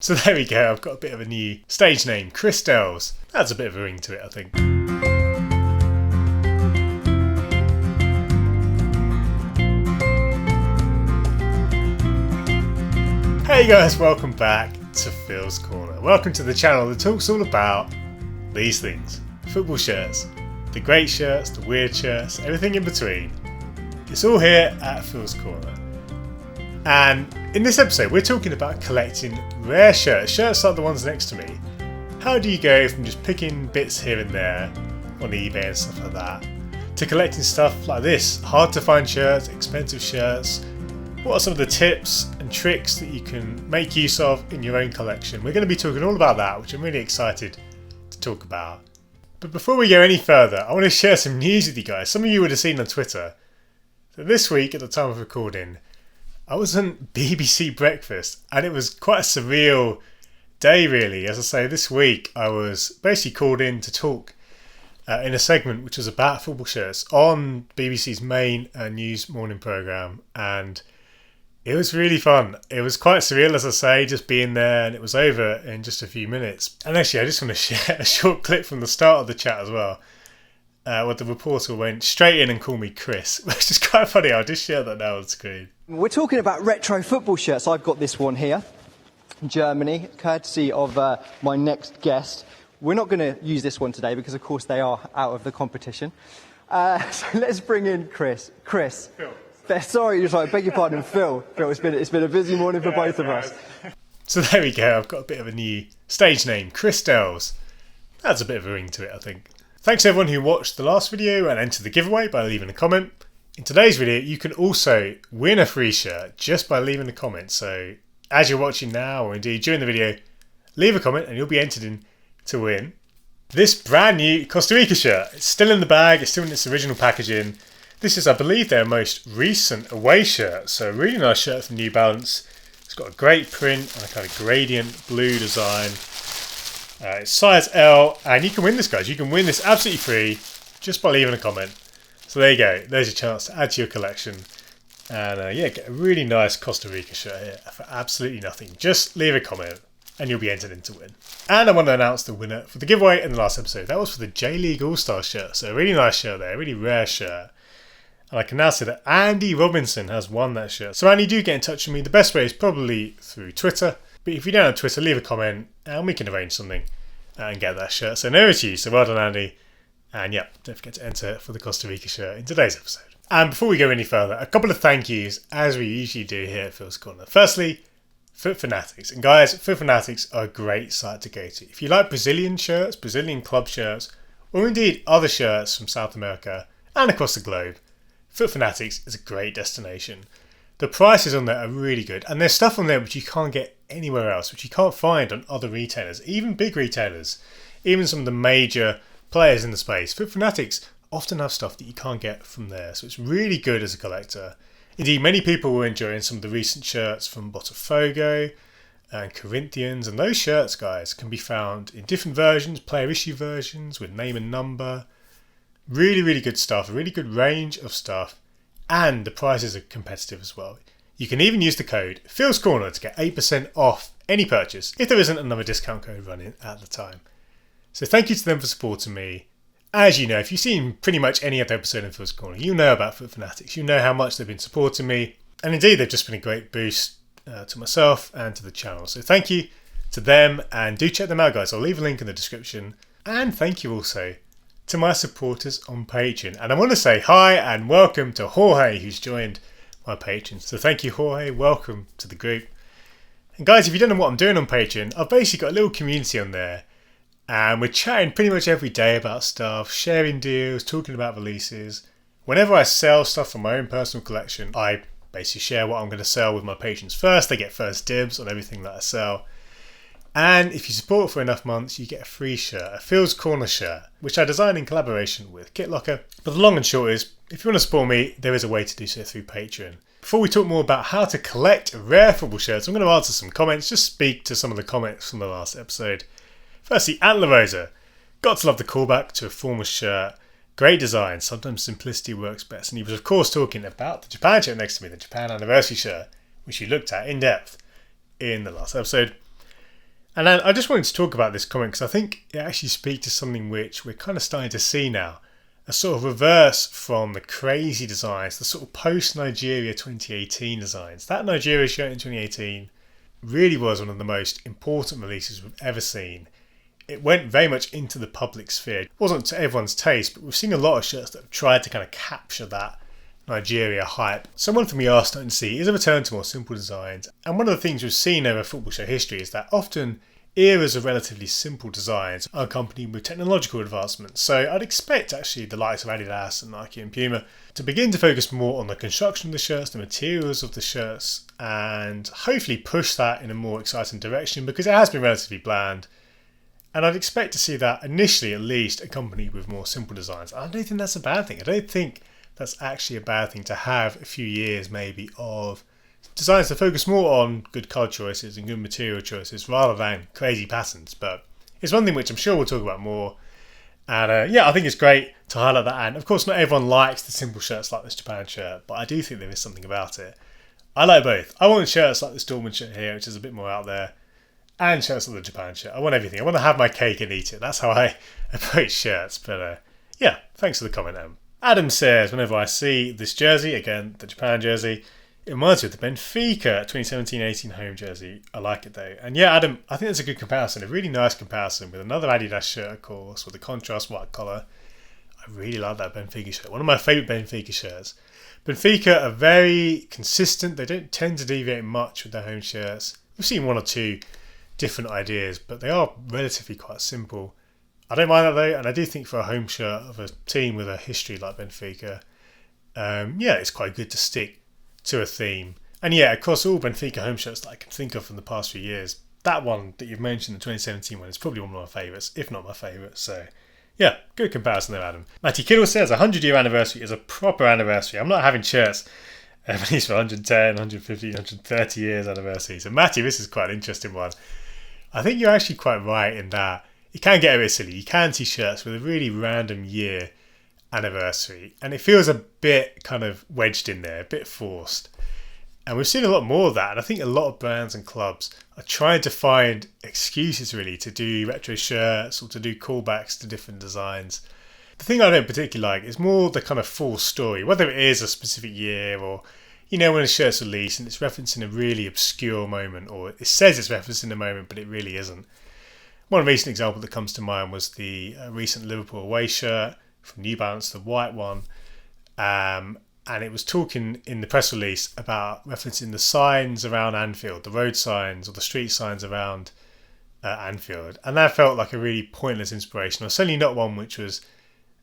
So there we go, I've got a bit of a new stage name, Chris Dells. That's a bit of a ring to it, I think. Hey guys, welcome back to Phil's Corner. Welcome to the channel that talks all about these things. Football shirts, the great shirts, the weird shirts, everything in between. It's all here at Phil's Corner. And in this episode we're talking about collecting rare shirts like the ones next to me. How do you go from just picking bits here and there on eBay and stuff like that to collecting stuff like this? Hard to find shirts, expensive shirts. What are some of the tips and tricks that you can make use of in your own collection? We're going to be talking all about that, which I'm really excited to talk about. But before we go any further, I want to share some news with you guys. Some of you would have seen on Twitter that this week, at the time of recording, I was on BBC Breakfast, and it was quite a surreal day really. As I say, this week I was basically called in to talk in a segment which was about football shirts on BBC's main news morning programme, and it was really fun. It was quite surreal, as I say, just being there, and it was over in just a few minutes. And actually I just want to share a short clip from the start of the chat as well, where the reporter went straight in and called me Chris, which is quite funny. I'll just share that now on screen. We're talking about retro football shirts. I've got this one here, Germany, courtesy of my next guest. We're not going to use this one today because, of course, they are out of the competition. So let's bring in Chris. Chris. Phil. Sorry, I beg your pardon, Phil. Phil, it's been a busy morning for both of us. So there we go. I've got a bit of a new stage name, Chris Dells. That's a bit of a ring to it, I think. Thanks everyone who watched the last video and entered the giveaway by leaving a comment. In today's video, you can also win a free shirt just by leaving a comment. So as you're watching now, or indeed during the video, leave a comment and you'll be entered in to win this brand new Costa Rica shirt. It's still in the bag, it's still in its original packaging. This is, I believe, their most recent away shirt. So a really nice shirt from New Balance. It's got a great print and a kind of gradient blue design. It's size L, and you can win this, guys. You can win this absolutely free just by leaving a comment. So there you go. There's your chance to add to your collection. And yeah, get a really nice Costa Rica shirt here for absolutely nothing. Just leave a comment and you'll be entered in to win. And I want to announce the winner for the giveaway in the last episode. That was for the J-League All-Star shirt. So a really nice shirt there, a really rare shirt. And I can now say that Andy Robinson has won that shirt. So Andy, do get in touch with me. The best way is probably through Twitter. But if you don't have Twitter, leave a comment and we can arrange something and get that shirt. So no to you. So well done, Andy. And yeah, don't forget to enter for the Costa Rica shirt in today's episode. And before we go any further, a couple of thank yous, as we usually do here at Phil's Corner. Firstly, FutFanatics. And guys, FutFanatics are a great site to go to. If you like Brazilian shirts, Brazilian club shirts, or indeed other shirts from South America and across the globe, FutFanatics is a great destination. The prices on there are really good, and there's stuff on there which you can't get anywhere else, which you can't find on other retailers, even big retailers, even some of the major players in the space. FutFanatics often have stuff that you can't get from there, so it's really good as a collector. Indeed, many people were enjoying some of the recent shirts from Botafogo and Corinthians, and those shirts, guys, can be found in different versions, player issue versions with name and number. Really, really good stuff, a really good range of stuff, and the prices are competitive as well. You can even use the code Phil's Corner to get 8% off any purchase if there isn't another discount code running at the time. So thank you to them for supporting me. As you know, if you've seen pretty much any other episode of Phil's Corner, you know about FutFanatics. You know how much they've been supporting me. And indeed, they've just been a great boost to myself and to the channel. So thank you to them, and do check them out, guys. I'll leave a link in the description. And thank you also to my supporters on Patreon. And I want to say hi and welcome to Jorge, who's joined my Patreon. So thank you, Jorge. Welcome to the group. And guys, if you don't know what I'm doing on Patreon, I've basically got a little community on there. And we're chatting pretty much every day about stuff, sharing deals, talking about releases. Whenever I sell stuff from my own personal collection, I basically share what I'm going to sell with my patrons first. They get first dibs on everything that I sell. And if you support for enough months, you get a free shirt, a Phil's Corner shirt, which I designed in collaboration with KitLocker. But the long and short is, if you want to support me, there is a way to do so through Patreon. Before we talk more about how to collect rare football shirts, I'm going to answer some comments, just speak to some of the comments from the last episode. Firstly, Ant LaRosa. Got to love the callback to a former shirt. Great design, sometimes simplicity works best. And he was of course talking about the Japan shirt next to me, the Japan anniversary shirt, which we looked at in depth in the last episode. And then I just wanted to talk about this comment because I think it actually speaks to something which we're kind of starting to see now. A sort of reverse from the crazy designs, the sort of post-Nigeria 2018 designs. That Nigeria shirt in 2018 really was one of the most important releases we've ever seen. It went very much into the public sphere. It wasn't to everyone's taste, but we've seen a lot of shirts that have tried to kind of capture that Nigeria hype. So one thing we are starting to see is a return to more simple designs. And one of the things we've seen over football show history is that often eras of relatively simple designs are accompanied with technological advancements. So I'd expect actually the likes of Adidas and Nike and Puma to begin to focus more on the construction of the shirts, the materials of the shirts, and hopefully push that in a more exciting direction because it has been relatively bland. And I'd expect to see that initially at least accompanied with more simple designs. I don't think that's a bad thing. I don't think that's actually a bad thing to have a few years maybe of designs to focus more on good colour choices and good material choices rather than crazy patterns. But it's one thing which I'm sure we'll talk about more. And yeah, I think it's great to highlight that. And of course, not everyone likes the simple shirts like this Japan shirt, but I do think there is something about it. I like both. I want shirts like this Dortmund shirt here, which is a bit more out there, and shirts like the Japan shirt. I want everything. I want to have my cake and eat it. That's how I approach shirts. But yeah, thanks for the comment, Adam. Adam says, whenever I see this jersey, again, the Japan jersey, it reminds me of the Benfica 2017-18 home jersey. I like it though. And yeah, Adam, I think that's a good comparison, a really nice comparison with another Adidas shirt, of course, with the contrast white collar. I really like that Benfica shirt. One of my favourite Benfica shirts. Benfica are very consistent. They don't tend to deviate much with their home shirts. We've seen one or two different ideas, but they are relatively quite simple. I don't mind that though, and I do think for a home shirt of a team with a history like Benfica, yeah, it's quite good to stick to a theme. And yeah, across all Benfica home shirts that I can think of from the past few years, that one that you've mentioned, the 2017 one, is probably one of my favourites, if not my favourite. So yeah, good comparison there, Adam. Matty Kittle says 100-year anniversary is a proper anniversary. I'm not having shirts at least for 110, 150, 130 years anniversary. So Matty, this is quite an interesting one. I think you're actually quite right in that it can get a bit silly. You can see shirts with a really random year anniversary, and it feels a bit kind of wedged in there, a bit forced. And we've seen a lot more of that, and I think a lot of brands and clubs are trying to find excuses really to do retro shirts or to do callbacks to different designs. The thing I don't particularly like is more the kind of full story, whether it is a specific year or, you know, when a shirt's released and it's referencing a really obscure moment, or it says it's referencing a moment but it really isn't. One recent example that comes to mind was the recent Liverpool away shirt from New Balance, the white one, and it was talking in the press release about referencing the signs around Anfield, the road signs or the street signs around Anfield, and that felt like a really pointless inspiration, or certainly not one which was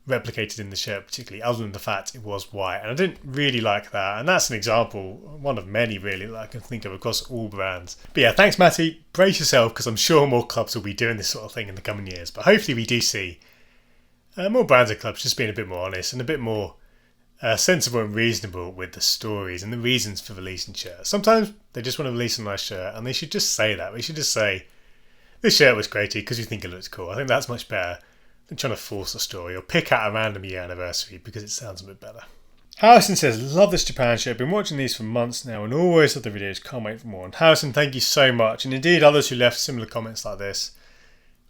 replicated in the shirt particularly, other than the fact it was white. And I didn't really like that, and that's an example, one of many really, that I can think of across all brands. But yeah, thanks Matty, brace yourself because I'm sure more clubs will be doing this sort of thing in the coming years, but hopefully we do see more brands and clubs just being a bit more honest and a bit more sensible and reasonable with the stories and the reasons for releasing shirts. Sometimes they just want to release a nice shirt, and they should just say that. They should just say, this shirt was created because you think it looks cool. I think that's much better than trying to force a story or pick out a random year anniversary because it sounds a bit better. Harrison says, love this Japan shirt. Been watching these for months now and always love the videos. Can't wait for more. And Harrison, thank you so much. And indeed others who left similar comments like this.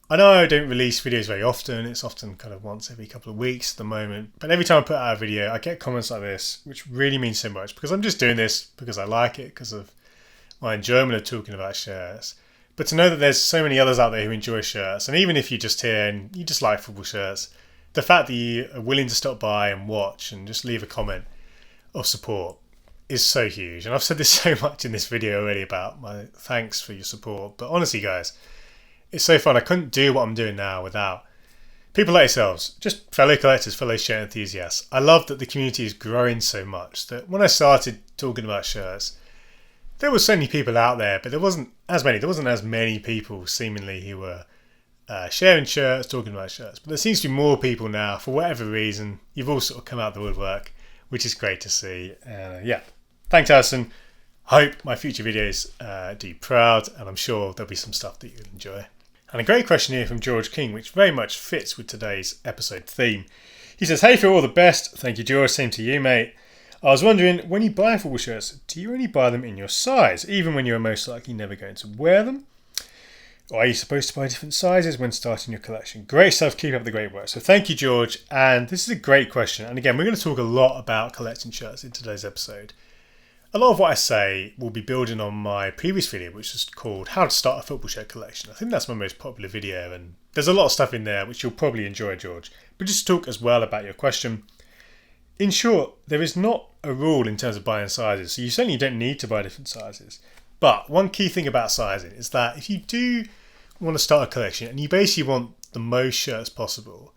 I know I don't release videos very often. It's often kind of once every couple of weeks at the moment. But every time I put out a video, I get comments like this, which really means so much because I'm just doing this because I like it, because of my enjoyment of talking about shirts. But to know that there's so many others out there who enjoy shirts, and even if you're just here and you just like football shirts, the fact that you are willing to stop by and watch and just leave a comment of support is so huge. And I've said this so much in this video already about my thanks for your support. But honestly, guys, it's so fun. I couldn't do what I'm doing now without people like yourselves, just fellow collectors, fellow shirt enthusiasts. I love that the community is growing so much that when I started talking about shirts, there were so many people out there, but there wasn't as many people seemingly who were sharing shirts, talking about shirts. But there seems to be more people now, for whatever reason. You've all sort of come out the woodwork, which is great to see. Yeah, thanks, Alison. Hope my future videos do you proud, and I'm sure there'll be some stuff that you'll enjoy. And a great question here from George King, which very much fits with today's episode theme. He says, hey, Phil, all the best. Thank you, George. Same to you, mate. I was wondering, when you buy football shirts, do you only buy them in your size, even when you're most likely never going to wear them? Or are you supposed to buy different sizes when starting your collection? Great stuff, keep up the great work. So thank you, George. And this is a great question. And again, we're going to talk a lot about collecting shirts in today's episode. A lot of what I say will be building on my previous video, which is called How to Start a Football Shirt Collection. I think that's my most popular video, and there's a lot of stuff in there which you'll probably enjoy, George. But just to talk as well about your question. In short, there is not a rule in terms of buying sizes, so you certainly don't need to buy different sizes. But one key thing about sizing is that if you do want to start a collection and you basically want the most shirts possible,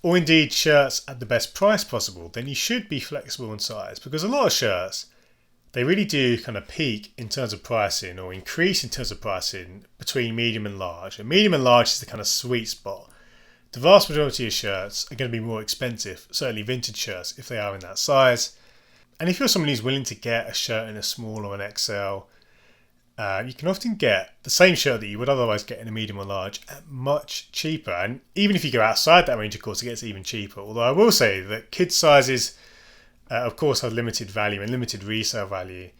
or indeed shirts at the best price possible, then you should be flexible in size, because a lot of shirts, they really do kind of peak in terms of pricing or increase in terms of pricing between medium and large. And medium and large is the kind of sweet spot. The vast majority of shirts are going to be more expensive, certainly vintage shirts, if they are in that size. And if you're someone who's willing to get a shirt in a small or an XL, you can often get the same shirt that you would otherwise get in a medium or large at much cheaper. And even if you go outside that range, of course, it gets even cheaper. Although I will say that kids' sizes, of course, have limited value and limited resale value.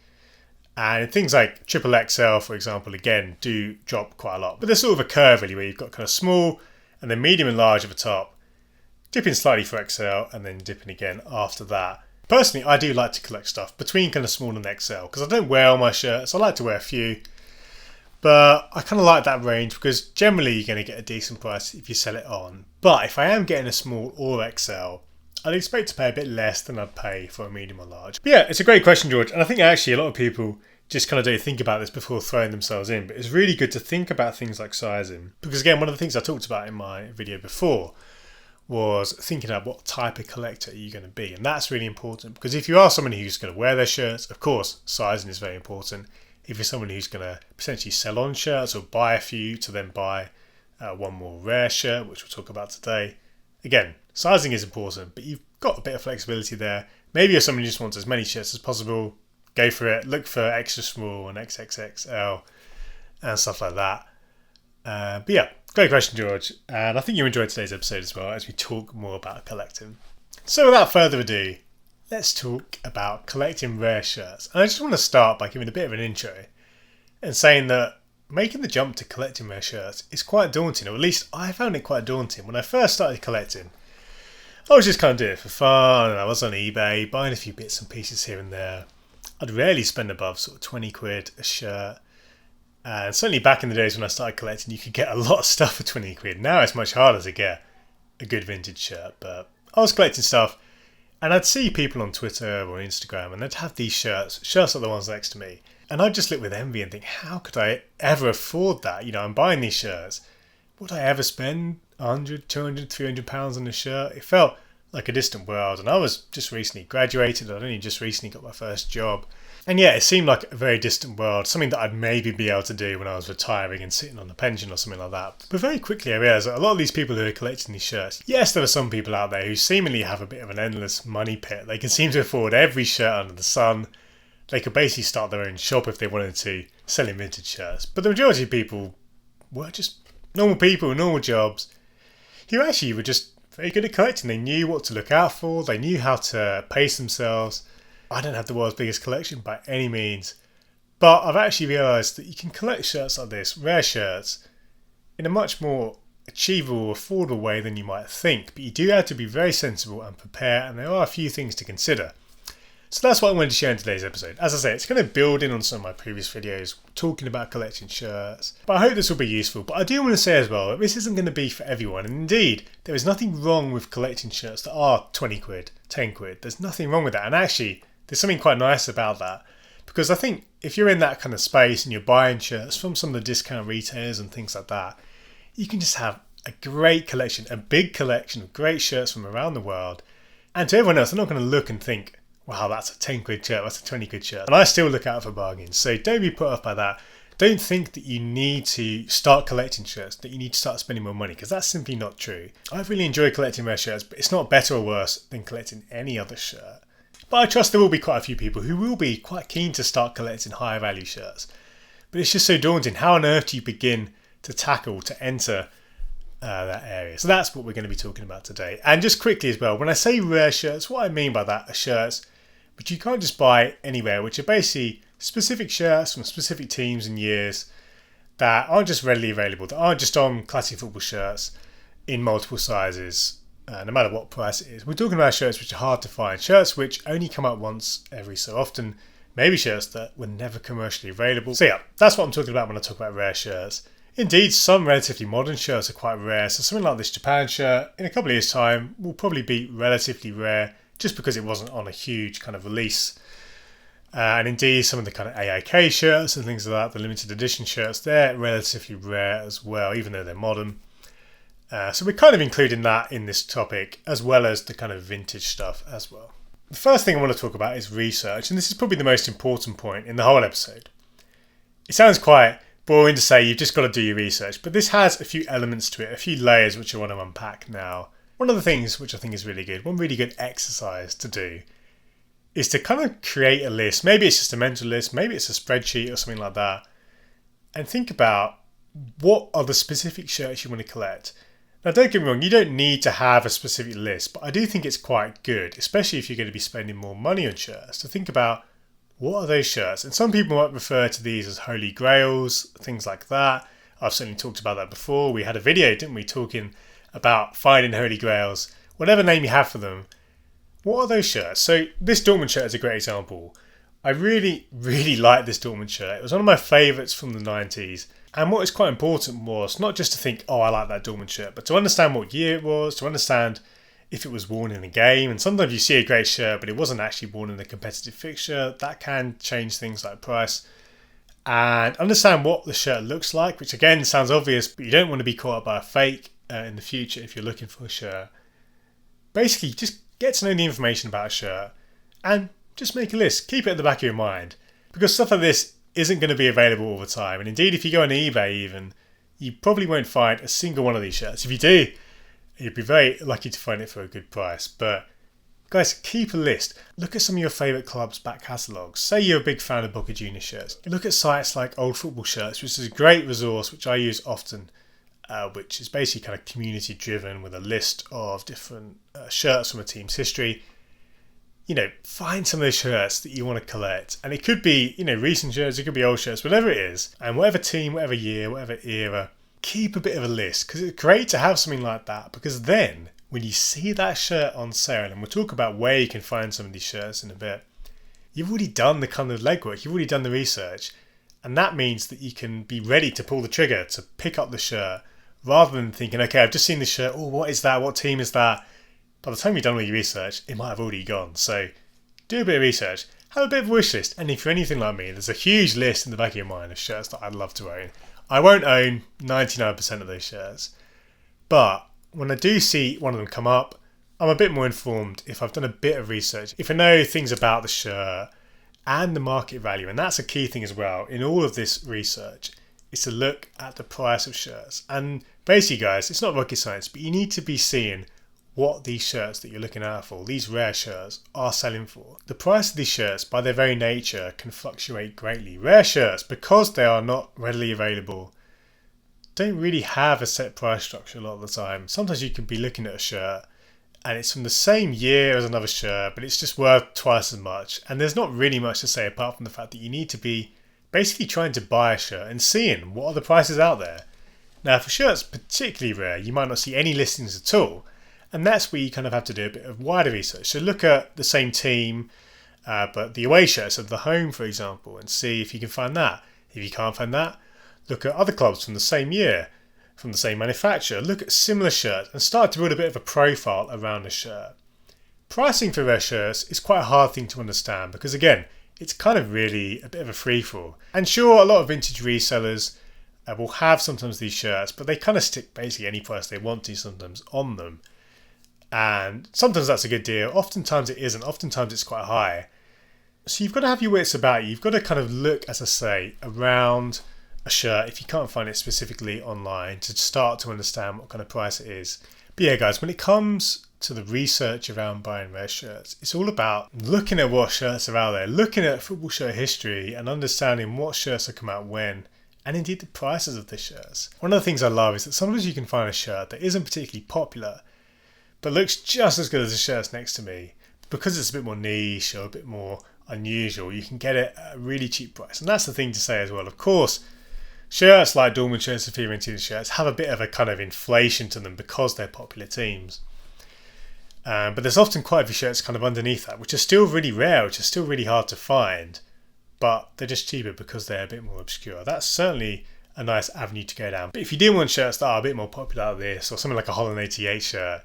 And things like triple XL, for example, again, do drop quite a lot. But there's sort of a curve, really, where you've got kind of small and then medium and large at the top, dipping slightly for XL, and then dipping again after that. Personally, I do like to collect stuff between kind of small and XL, because I don't wear all my shirts. I like to wear a few. But I kind of like that range, because generally you're going to get a decent price if you sell it on. But if I am getting a small or XL, I'd expect to pay a bit less than I'd pay for a medium or large. But yeah, it's a great question, George. And I think actually a lot of people just kind of don't think about this before throwing themselves in. But it's really good to think about things like sizing. Because again, one of the things I talked about in my video before was thinking about what type of collector are you going to be. And that's really important, because if you are someone who's going to wear their shirts, of course, sizing is very important. If you're someone who's going to potentially sell on shirts or buy a few to then buy one more rare shirt, which we'll talk about today, again, sizing is important, but you've got a bit of flexibility there. Maybe you're someone who just wants as many shirts as possible. Go for it. Look for extra small and XXXL and stuff like that. But yeah, great question, George. And I think you enjoyed today's episode as well, as we talk more about collecting. So without further ado, let's talk about collecting rare shirts. And I just want to start by giving a bit of an intro and saying that making the jump to collecting rare shirts is quite daunting, or at least I found it quite daunting. When I first started collecting, I was just kind of doing it for fun, and I was on eBay buying a few bits and pieces here and there. I'd rarely spend above sort of 20 quid a shirt. And certainly back in the days when I started collecting, you could get a lot of stuff for 20 quid. Now it's much harder to get a good vintage shirt, but I was collecting stuff, and I'd see people on Twitter or Instagram, and they'd have these shirts like the ones next to me. And I'd just look with envy and think, how could I ever afford that? You know, I'm buying these shirts. Would I ever spend 100, 200, 300 pounds on a shirt? It felt like a distant world. And I was just recently graduated. I'd only just recently got my first job. And yeah, it seemed like a very distant world, something that I'd maybe be able to do when I was retiring and sitting on a pension or something like that. But very quickly I realised that a lot of these people who are collecting these shirts, yes, there are some people out there who seemingly have a bit of an endless money pit. They can seem to afford every shirt under the sun. They could basically start their own shop if they wanted to, selling vintage shirts. But the majority of people were just normal people, normal jobs, who actually were just very good at collecting. They knew what to look out for. They knew how to pace themselves. I don't have the world's biggest collection by any means, but I've actually realised that you can collect shirts like this, rare shirts, in a much more achievable, affordable way than you might think. But you do have to be very sensible and prepare, and there are a few things to consider. So that's what I wanted to share in today's episode. As I say, it's going to build in on some of my previous videos talking about collecting shirts, but I hope this will be useful. But I do want to say as well that this isn't going to be for everyone, and indeed there is nothing wrong with collecting shirts that are 20 quid, 10 quid. There's nothing wrong with that, and actually there's something quite nice about that, because I think if you're in that kind of space and you're buying shirts from some of the discount retailers and things like that, you can just have a great collection, a big collection of great shirts from around the world. And to everyone else, they're not going to look and think, wow, that's a 10 quid shirt, that's a 20 quid shirt. And I still look out for bargains, so don't be put off by that. Don't think that you need to start collecting shirts, that you need to start spending more money, because that's simply not true. I've really enjoyed collecting rare shirts, but it's not better or worse than collecting any other shirt. But I trust there will be quite a few people who will be quite keen to start collecting higher value shirts. But it's just so daunting. How on earth do you begin to enter that area? So that's what we're going to be talking about today. And just quickly as well, when I say rare shirts, what I mean by that are shirts which you can't just buy anywhere, which are basically specific shirts from specific teams and years that aren't just readily available, that aren't just on classic football shirts in multiple sizes, no matter what price it is. We're talking about shirts which are hard to find, shirts which only come out once every so often, maybe shirts that were never commercially available. So yeah, that's what I'm talking about when I talk about rare shirts. Indeed, some relatively modern shirts are quite rare, so something like this Japan shirt in a couple of years' time will probably be relatively rare just because it wasn't on a huge kind of release. And indeed, some of the kind of AIK shirts and things like that, the limited edition shirts, they're relatively rare as well, even though they're modern. So we're kind of including that in this topic, as well as the kind of vintage stuff as well. The first thing I want to talk about is research, and this is probably the most important point in the whole episode. It sounds quite boring to say you've just got to do your research, but this has a few elements to it, a few layers which I want to unpack now. One of the things which I think is really good, one really good exercise to do, is to kind of create a list. Maybe it's just a mental list, maybe it's a spreadsheet or something like that, and think about what are the specific shirts you want to collect. Now don't get me wrong, you don't need to have a specific list, but I do think it's quite good, especially if you're going to be spending more money on shirts, to think about what are those shirts. And some people might refer to these as holy grails, things like that. I've certainly talked about that before. We had a video, didn't we, talking about finding holy grails, whatever name you have for them. What are those shirts? So this Dortmund shirt is a great example. I really, really like this Dortmund shirt. It was one of my favourites from the 90s. And what is quite important was not just to think, oh, I like that Dortmund shirt, but to understand what year it was, to understand if it was worn in a game. And sometimes you see a great shirt, but it wasn't actually worn in a competitive fixture. That can change things like price. And understand what the shirt looks like, which again sounds obvious, but you don't want to be caught up by a fake in the future if you're looking for a shirt. Basically, just get to know the information about a shirt and just make a list. Keep it at the back of your mind, because stuff like this isn't going to be available all the time. And indeed, if you go on eBay even, you probably won't find a single one of these shirts. If you do, you'd be very lucky to find it for a good price. But guys, keep a list. Look at some of your favourite clubs' back catalogues. Say you're a big fan of Boca Juniors shirts. Look at sites like Old Football Shirts, which is a great resource which I use often, which is basically kind of community driven with a list of different shirts from a team's history. You know, find some of those shirts that you want to collect. And it could be, you know, recent shirts, it could be old shirts, whatever it is. And whatever team, whatever year, whatever era, keep a bit of a list, because it's great to have something like that, because then when you see that shirt on sale, and we'll talk about where you can find some of these shirts in a bit, you've already done the kind of legwork, you've already done the research, and that means that you can be ready to pull the trigger to pick up the shirt, rather than thinking, okay, I've just seen this shirt, oh, what is that, what team is that? By the time you've done all your research, it might have already gone. So do a bit of research, have a bit of a wish list, and if you're anything like me, there's a huge list in the back of your mind of shirts that I'd love to own. I won't own 99% of those shirts, but when I do see one of them come up, I'm a bit more informed if I've done a bit of research, if I know things about the shirt and the market value. And that's a key thing as well in all of this research, is to look at the price of shirts. And basically, guys, it's not rocket science, but you need to be seeing what these shirts that you're looking out for, these rare shirts, are selling for. The price of these shirts, by their very nature, can fluctuate greatly. Rare shirts, because they are not readily available, don't really have a set price structure a lot of the time. Sometimes you could be looking at a shirt and it's from the same year as another shirt, but it's just worth twice as much. And there's not really much to say apart from the fact that you need to be basically trying to buy a shirt and seeing what are the prices out there. Now, for shirts particularly rare, you might not see any listings at all. And that's where you kind of have to do a bit of wider research. So look at the same team, but the away shirts of the home, for example, and see if you can find that. If you can't find that, look at other clubs from the same year, from the same manufacturer. Look at similar shirts and start to build a bit of a profile around the shirt. Pricing for rare shirts is quite a hard thing to understand because, again, it's kind of really a bit of a free-for-all. And sure, a lot of vintage resellers will have sometimes these shirts, but they kind of stick basically any price they want to sometimes on them. And sometimes that's a good deal. Oftentimes it isn't. Oftentimes it's quite high. So you've got to have your wits about you. You've got to kind of look, as I say, around a shirt if you can't find it specifically online to start to understand what kind of price it is. But yeah, guys, when it comes to the research around buying rare shirts, it's all about looking at what shirts are out there, looking at football shirt history and understanding what shirts have come out when, and indeed the prices of the shirts. One of the things I love is that sometimes you can find a shirt that isn't particularly popular but looks just as good as the shirts next to me. Because it's a bit more niche or a bit more unusual, you can get it at a really cheap price. And that's the thing to say as well. Of course, shirts like Dortmund shirts and Fiorentina shirts have a bit of a kind of inflation to them because they're popular teams. But there's often quite a few shirts kind of underneath that, which are still really rare, which are still really hard to find, but they're just cheaper because they're a bit more obscure. That's certainly a nice avenue to go down. But if you do want shirts that are a bit more popular than this, or something like a Holland 88 shirt,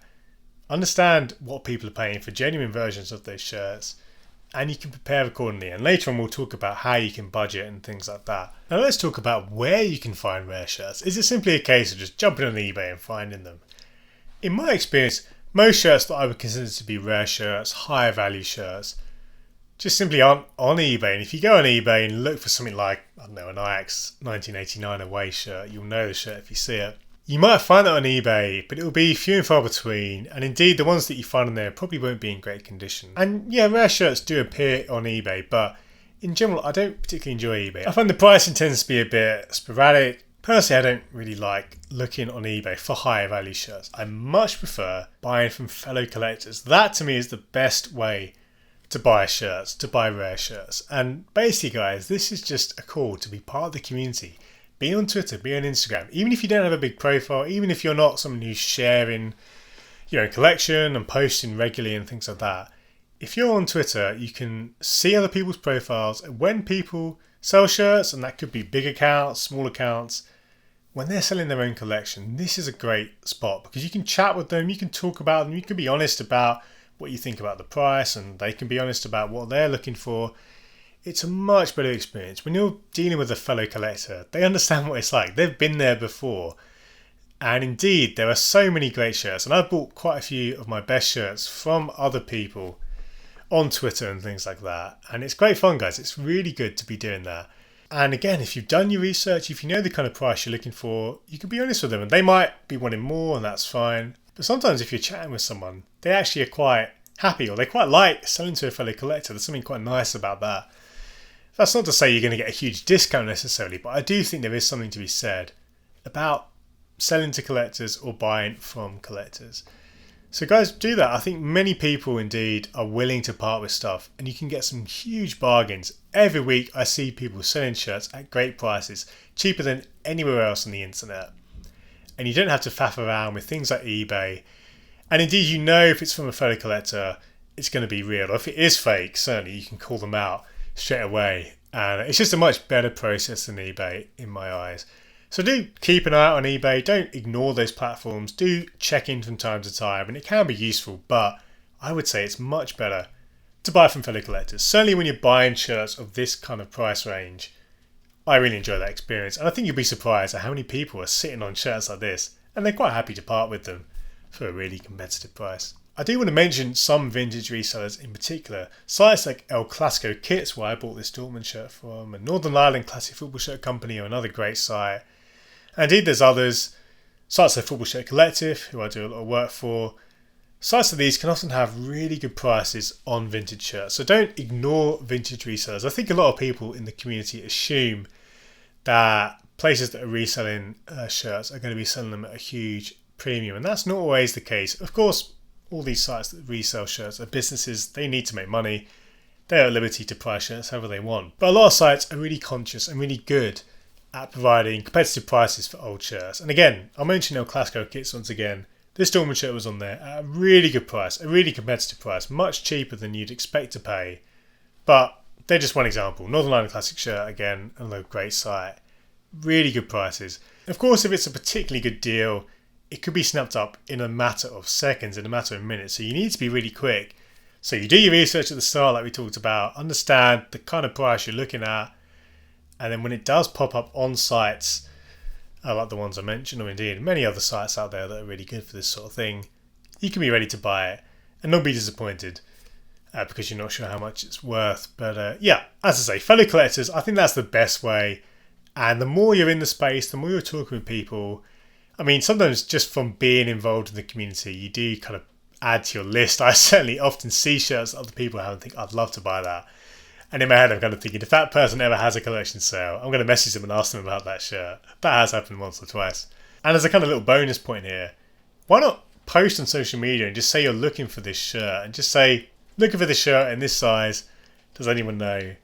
understand what people are paying for genuine versions of those shirts, and you can prepare accordingly. And later on we'll talk about how you can budget and things like that. Now let's talk about where you can find rare shirts. Is it simply a case of just jumping on eBay and finding them? In my experience, most shirts that I would consider to be rare shirts, higher value shirts, just simply aren't on eBay. And if you go on eBay and look for something like, I don't know, an Ajax 1989 away shirt, you'll know the shirt if you see it. You might find that on eBay, but it will be few and far between, and indeed the ones that you find on there probably won't be in great condition. And yeah, rare shirts do appear on eBay, but in general I don't particularly enjoy eBay. I find the pricing tends to be a bit sporadic. Personally, I don't really like looking on eBay for higher value shirts. I much prefer buying from fellow collectors. That to me is the best way to buy shirts, to buy rare shirts. And basically guys, this is just a call to be part of the community. Be on Twitter, be on Instagram. Even if you don't have a big profile, even if you're not someone who's sharing your own collection and posting regularly and things like that, if you're on Twitter, you can see other people's profiles. And when people sell shirts, and that could be big accounts, small accounts, when they're selling their own collection, this is a great spot because you can chat with them, you can talk about them, you can be honest about what you think about the price, and they can be honest about what they're looking for. It's a much better experience. When you're dealing with a fellow collector, they understand what it's like. They've been there before. And indeed, there are so many great shirts. And I've bought quite a few of my best shirts from other people on Twitter and things like that. And it's great fun, guys. It's really good to be doing that. And again, if you've done your research, if you know the kind of price you're looking for, you can be honest with them. And they might be wanting more, and that's fine. But sometimes if you're chatting with someone, they actually are quite happy, or they quite like selling to a fellow collector. There's something quite nice about that. That's not to say you're going to get a huge discount necessarily, but I do think there is something to be said about selling to collectors or buying from collectors. So guys, do that. I think many people indeed are willing to part with stuff, and you can get some huge bargains. Every week I see people selling shirts at great prices, cheaper than anywhere else on the internet. And you don't have to faff around with things like eBay. And indeed, you know if it's from a fellow collector, it's going to be real. Or if it is fake, certainly you can call them out straight away. And it's just a much better process than eBay in my eyes. So do keep an eye out on eBay. Don't ignore those platforms. Do check in from time to time, and it can be useful, but I would say it's much better to buy from fellow collectors. Certainly when you're buying shirts of this kind of price range, I really enjoy that experience. And I think you'll be surprised at how many people are sitting on shirts like this, and they're quite happy to part with them for a really competitive price. I do want to mention some vintage resellers in particular. Sites like El Clasico Kits, where I bought this Dortmund shirt from, and Northern Ireland Classic Football Shirt Company are another great site. And indeed there's others. Sites like Football Shirt Collective, who I do a lot of work for. Sites like these can often have really good prices on vintage shirts. So don't ignore vintage resellers. I think a lot of people in the community assume that places that are reselling shirts are going to be selling them at a huge premium, and that's not always the case. Of course, all these sites that resell shirts are businesses. They need to make money. They're at liberty to price shirts however they want. But a lot of sites are really conscious and really good at providing competitive prices for old shirts. And again, I'll mention El Clasico Kits once again. This Dortmund shirt was on there at a really good price, a really competitive price, much cheaper than you'd expect to pay. But they're just one example. Northern Ireland Classic shirt, again, another great site. Really good prices. Of course, if it's a particularly good deal, it could be snapped up in a matter of seconds, in a matter of minutes. So you need to be really quick. So you do your research at the start like we talked about, understand the kind of price you're looking at, and then when it does pop up on sites like the ones I mentioned, or indeed many other sites out there that are really good for this sort of thing, you can be ready to buy it and not be disappointed because you're not sure how much it's worth. But yeah, as I say, fellow collectors, I think that's the best way. And the more you're in the space, the more you're talking with people. I mean, sometimes just from being involved in the community, you do kind of add to your list. I certainly often see shirts that other people have and think, I'd love to buy that. And in my head, I'm kind of thinking, if that person ever has a collection sale, I'm going to message them and ask them about that shirt. That has happened once or twice. And as a kind of little bonus point here, why not post on social media and just say you're looking for this shirt, and just say, looking for this shirt in this size. Does anyone know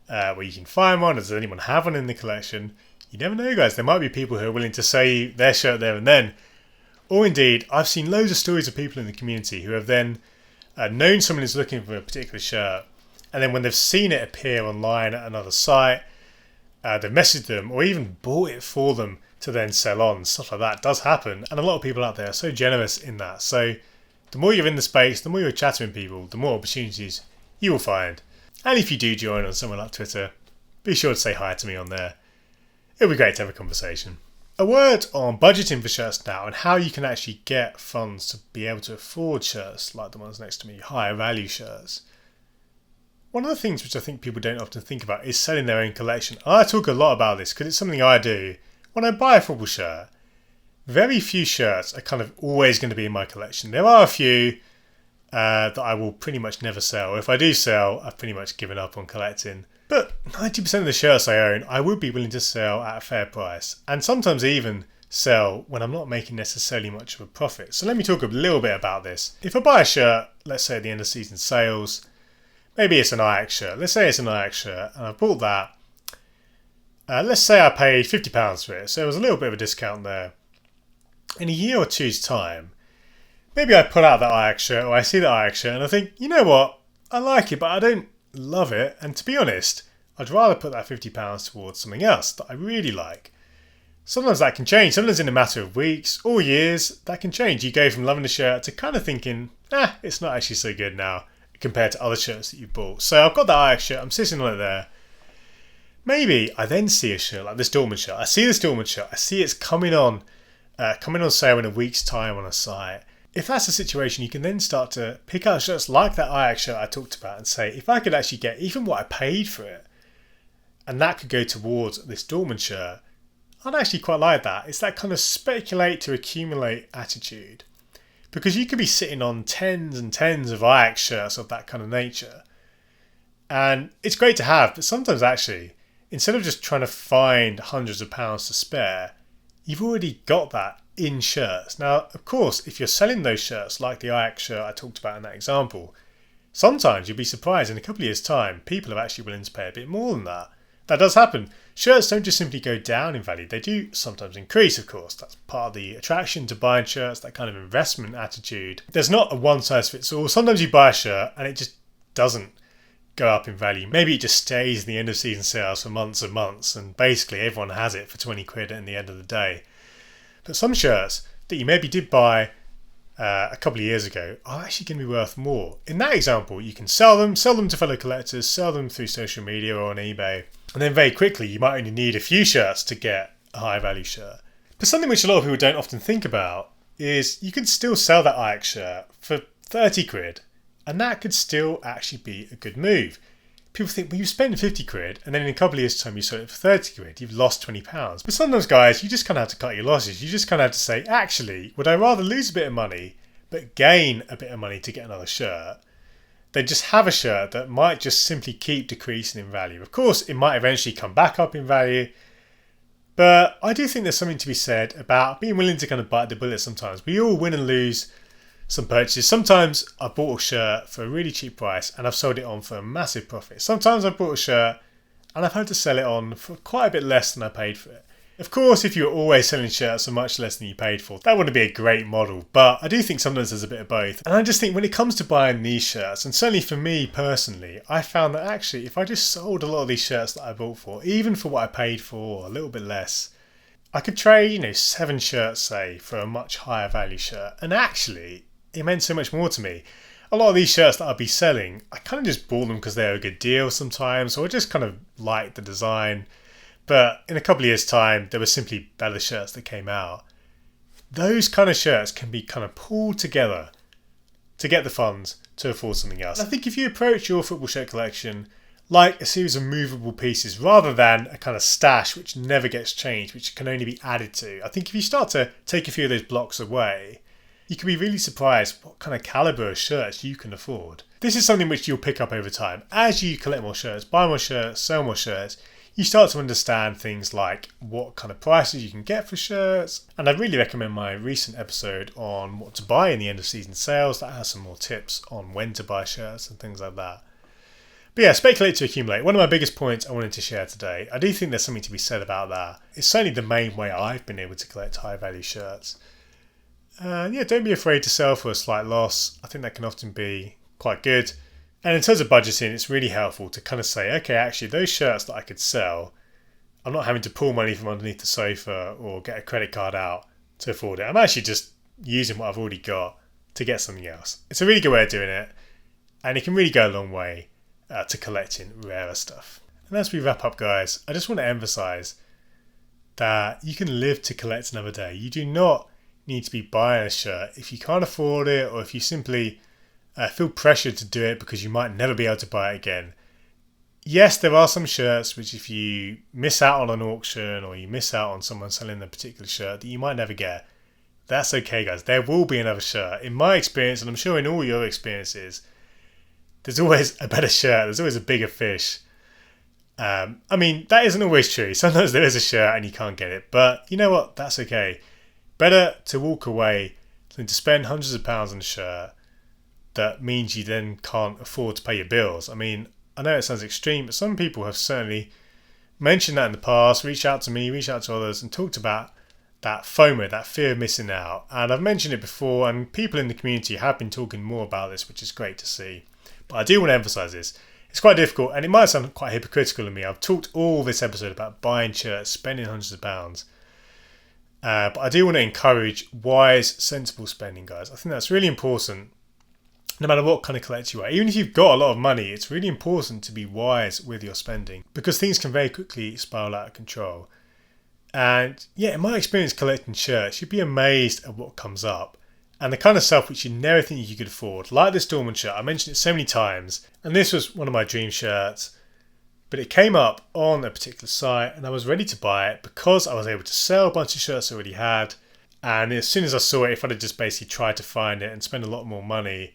where you can find one? Does anyone have one in the collection? You never know, guys. There might be people who are willing to sell you their shirt there and then. Or indeed, I've seen loads of stories of people in the community who have then known someone who's looking for a particular shirt, and then when they've seen it appear online at another site, they've messaged them or even bought it for them to then sell on. Stuff like that does happen, and a lot of people out there are so generous in that. So the more you're in the space, the more you're chatting with people, the more opportunities you will find. And if you do join on somewhere like Twitter, be sure to say hi to me on there. It'll be great to have a conversation. A word on budgeting for shirts now and how you can actually get funds to be able to afford shirts like the ones next to me, higher value shirts. One of the things which I think people don't often think about is selling their own collection. I talk a lot about this because it's something I do. When I buy a football shirt, very few shirts are kind of always going to be in my collection. There are a few that I will pretty much never sell. If I do sell, I've pretty much given up on collecting. But 90% of the shirts I own, I would be willing to sell at a fair price. And sometimes even sell when I'm not making necessarily much of a profit. So let me talk a little bit about this. If I buy a shirt, let's say at the end of season sales, maybe it's an Ajax shirt. Let's say it's an Ajax shirt and I bought that. Let's say I paid £50 for it. So there was a little bit of a discount there. In a year or two's time, maybe I pull out that Ajax shirt or I see that Ajax shirt and I think, you know what? I like it, but I don't love it. And to be honest, I'd rather put that £50 towards something else that I really like. Sometimes that can change. Sometimes in a matter of weeks or years, that can change. You go from loving the shirt to kind of thinking, it's not actually so good now compared to other shirts that you've bought. So I've got that Ajax shirt. I'm sitting on it there. Maybe I then see a shirt like this Dortmund shirt. I see this Dortmund shirt. I see it's coming on sale in a week's time on a site. If that's the situation, you can then start to pick out shirts like that Ajax shirt I talked about and say, if I could actually get even what I paid for it, and that could go towards this Dortmund shirt, I'd actually quite like that. It's that kind of speculate to accumulate attitude. Because you could be sitting on tens and tens of Ajax shirts of that kind of nature. And it's great to have, but sometimes actually, instead of just trying to find hundreds of pounds to spare, you've already got that in shirts. Now, of course, if you're selling those shirts like the Ajax shirt I talked about in that example, sometimes you'll be surprised in a couple of years' time, people are actually willing to pay a bit more than that. That does happen. Shirts don't just simply go down in value. They do sometimes increase, of course. That's part of the attraction to buying shirts, that kind of investment attitude. There's not a one-size-fits-all. Sometimes you buy a shirt and it just doesn't go up in value. Maybe it just stays in the end of season sales for months and months, and basically everyone has it for 20 quid at the end of the day. But some shirts that you maybe did buy a couple of years ago are actually going to be worth more. In that example, you can sell them to fellow collectors, sell them through social media or on eBay, and then very quickly you might only need a few shirts to get a high value shirt. But something which a lot of people don't often think about is you could still sell that Ajax shirt for 30 quid, and that could still actually be a good move. People think, well, you spend 50 quid and then in a couple of years' time you sold it for 30 quid, you've lost £20. But sometimes, guys, you just kind of have to cut your losses. You just kind of have to say, actually, would I rather lose a bit of money but gain a bit of money to get another shirt than just have a shirt that might just simply keep decreasing in value? Of course, it might eventually come back up in value, but I do think there's something to be said about being willing to kind of bite the bullet sometimes. We all win and lose some purchases. Sometimes I bought a shirt for a really cheap price and I've sold it on for a massive profit. Sometimes I bought a shirt and I've had to sell it on for quite a bit less than I paid for it. Of course, if you're always selling shirts for much less than you paid for, that wouldn't be a great model, but I do think sometimes there's a bit of both. And I just think when it comes to buying these shirts, and certainly for me personally, I found that actually if I just sold a lot of these shirts that I bought for, even for what I paid for, a little bit less, I could trade, 7 shirts, say, for a much higher value shirt. And actually, it meant so much more to me. A lot of these shirts that I'd be selling, I kind of just bought them because they were a good deal sometimes, or I just kind of liked the design. But in a couple of years' time, there were simply better shirts that came out. Those kind of shirts can be kind of pulled together to get the funds to afford something else. I think if you approach your football shirt collection like a series of movable pieces rather than a kind of stash which never gets changed, which can only be added to, I think if you start to take a few of those blocks away, you can be really surprised what kind of calibre of shirts you can afford. This is something which you'll pick up over time. As you collect more shirts, buy more shirts, sell more shirts, you start to understand things like what kind of prices you can get for shirts. And I'd really recommend my recent episode on what to buy in the end of season sales. That has some more tips on when to buy shirts and things like that. But yeah, speculate to accumulate. One of my biggest points I wanted to share today. I do think there's something to be said about that. It's certainly the main way I've been able to collect high value shirts. And yeah, don't be afraid to sell for a slight loss. I think that can often be quite good. And in terms of budgeting, it's really helpful to kind of say, okay, actually those shirts that I could sell, I'm not having to pull money from underneath the sofa or get a credit card out to afford it. I'm actually just using what I've already got to get something else. It's a really good way of doing it, and it can really go a long way to collecting rarer stuff. And as we wrap up, guys, I just want to emphasize that you can live to collect another day. You do not need to be buying a shirt if you can't afford it, or if you simply feel pressured to do it because you might never be able to buy it again. Yes, there are some shirts which, if you miss out on an auction or you miss out on someone selling a particular shirt, that you might never get. That's okay, guys. There will be another shirt. In my experience, and I'm sure in all your experiences, there's always a better shirt. There's always a bigger fish. I mean, that isn't always true. Sometimes there is a shirt and you can't get it. But you know what? That's okay. Better to walk away than to spend hundreds of pounds on a shirt that means you then can't afford to pay your bills. I mean, I know it sounds extreme, but some people have certainly mentioned that in the past, reached out to me, reached out to others, and talked about that FOMO, that fear of missing out. And I've mentioned it before, and people in the community have been talking more about this, which is great to see. But I do want to emphasize this. It's quite difficult, and it might sound quite hypocritical of me. I've talked all this episode about buying shirts, spending hundreds of pounds. But I do want to encourage wise, sensible spending, guys. I think that's really important. No matter what kind of collector you are, even if you've got a lot of money, it's really important to be wise with your spending, because things can very quickly spiral out of control. And yeah, in my experience collecting shirts, you'd be amazed at what comes up, and the kind of stuff which you never think you could afford. Like this Dortmund shirt, I mentioned it so many times, and this was one of my dream shirts, but it came up on a particular site and I was ready to buy it because I was able to sell a bunch of shirts I already had. And as soon as I saw it, if I'd have just basically tried to find it and spend a lot more money,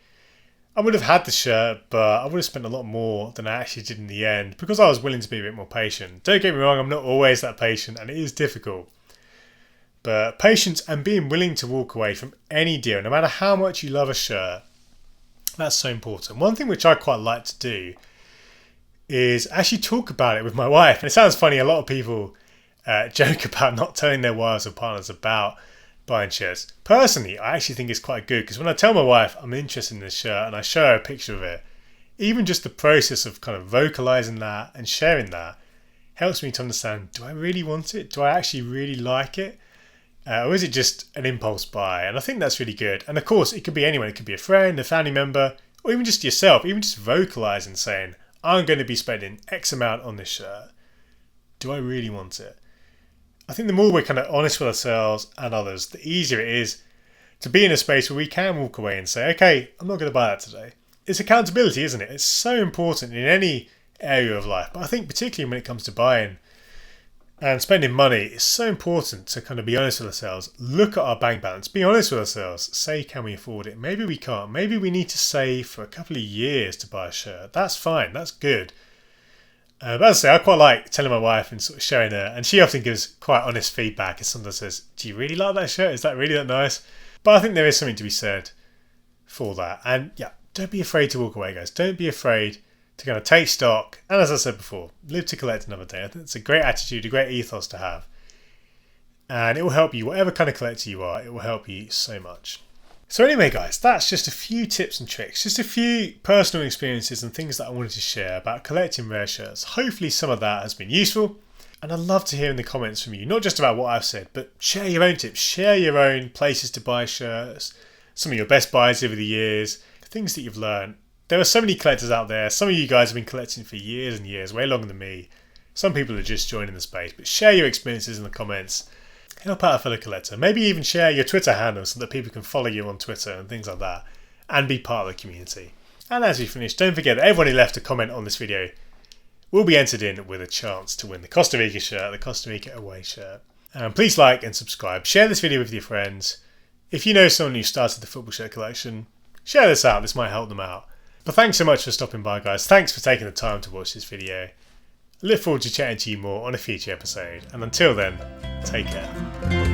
I would have had the shirt, but I would have spent a lot more than I actually did in the end, because I was willing to be a bit more patient. Don't get me wrong, I'm not always that patient, and it is difficult. But patience and being willing to walk away from any deal, no matter how much you love a shirt, that's so important. One thing which I quite like to do is actually talk about it with my wife. And it sounds funny, a lot of people joke about not telling their wives or partners about buying shirts. Personally, I actually think it's quite good, because when I tell my wife I'm interested in this shirt and I show her a picture of it, even just the process of kind of vocalizing that and sharing that helps me to understand, do I really want it? Do I actually really like it? Or is it just an impulse buy? And I think that's really good. And of course, it could be anyone. It could be a friend, a family member, or even just yourself. Even just vocalizing, saying, I'm going to be spending X amount on this shirt. Do I really want it? I think the more we're kind of honest with ourselves and others, the easier it is to be in a space where we can walk away and say, okay, I'm not going to buy that today. It's accountability, isn't it? It's so important in any area of life. But I think particularly when it comes to buying and spending money, it's so important to kind of be honest with ourselves. Look at our bank balance. Be honest with ourselves. Say, can we afford it? Maybe we can't. Maybe we need to save for a couple of years to buy a shirt. That's fine. That's good. But as I say, I quite like telling my wife and sort of showing her, and she often gives quite honest feedback and sometimes says, do you really like that shirt? Is that really that nice? But I think there is something to be said for that. And yeah, don't be afraid to walk away, guys. Don't be afraid to kind of take stock. And as I said before, live to collect another day. I think it's a great attitude, a great ethos to have. And it will help you, whatever kind of collector you are, it will help you so much. So anyway, guys, that's just a few tips and tricks, just a few personal experiences and things that I wanted to share about collecting rare shirts. Hopefully some of that has been useful, and I'd love to hear in the comments from you, not just about what I've said, but share your own tips, share your own places to buy shirts, some of your best buys over the years, things that you've learned. There are so many collectors out there. Some of you guys have been collecting for years and years, way longer than me. Some people are just joining the space, but share your experiences in the comments. Help out a fellow collector. Maybe even share your Twitter handle so that people can follow you on Twitter and things like that, and be part of the community. And as we finish, don't forget that everyone who left a comment on this video will be entered in with a chance to win the Costa Rica shirt, the Costa Rica away shirt. And please like and subscribe. Share this video with your friends. If you know someone who started the football shirt collection, share this out. This might help them out. But thanks so much for stopping by, guys. Thanks for taking the time to watch this video. I look forward to chatting to you more on a future episode. And until then, take care.